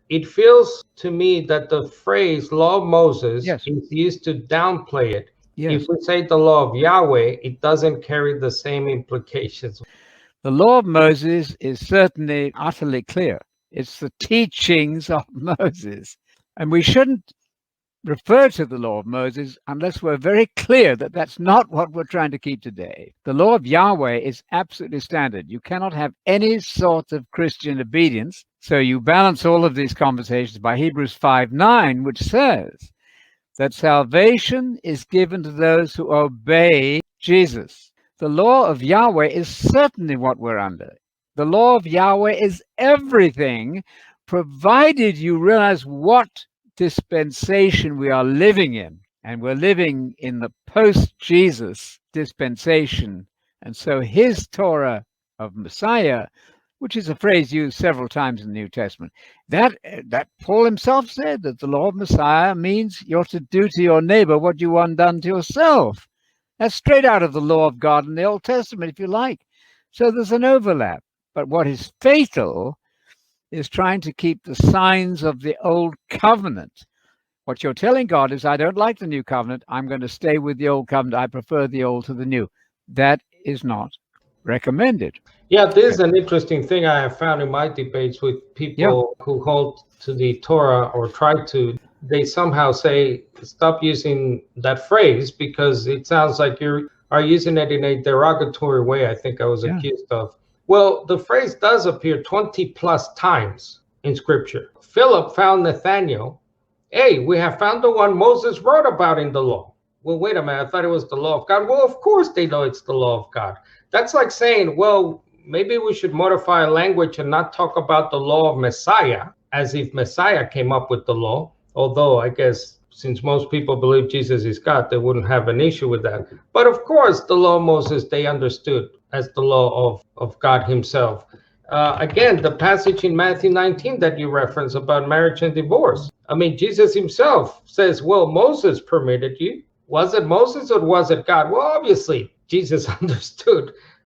It feels to me that the phrase law of Moses Yes, is used to downplay it. If yes. we say the law of Yahweh, it doesn't carry the same implications. The law of Moses is certainly utterly clear. It's the teachings of Moses. And we shouldn't refer to the law of Moses unless we're very clear that that's not what we're trying to keep today. The law of Yahweh is absolutely standard. You cannot have any sort of Christian obedience. So you balance all of these conversations by Hebrews 5:9, which says that salvation is given to those who obey Jesus. The law of Yahweh is certainly what we're under. The law of Yahweh is everything, provided you realize what dispensation we are living in. And we're living in the post Jesus dispensation. And so his Torah of Messiah, which is a phrase used several times in the New Testament, that Paul himself said that the law of Messiah means you're to do to your neighbor what you want done to yourself. That's straight out of the law of God in the Old Testament, if you like. So there's an overlap. But what is fatal is trying to keep the signs of the old covenant. What you're telling God is, I don't like the new covenant. I'm going to stay with the old covenant. I prefer the old to the new. That is not recommended. Yeah, this is an interesting thing I have found in my debates with Yeah. people who hold to the Torah or try to. They somehow say, stop using that phrase because it sounds like you are using it in a derogatory way, I think I was accused of. Well, the phrase does appear 20 plus times in Scripture. Philip found Nathanael. Hey, we have found the one Moses wrote about in the law. Well, wait a minute, I thought it was the law of God. Well, of course they know it's the law of God. That's like saying, well, maybe we should modify language and not talk about the law of Messiah as if Messiah came up with the law. Although I guess since most people believe Jesus is God, they wouldn't have an issue with that. But of course, the law of Moses, they understood as the law of God himself. Again, the passage in Matthew 19 that you reference about marriage and divorce. I mean, Jesus himself says, well, Moses permitted you. Was it Moses or was it God? Well, obviously, Jesus understood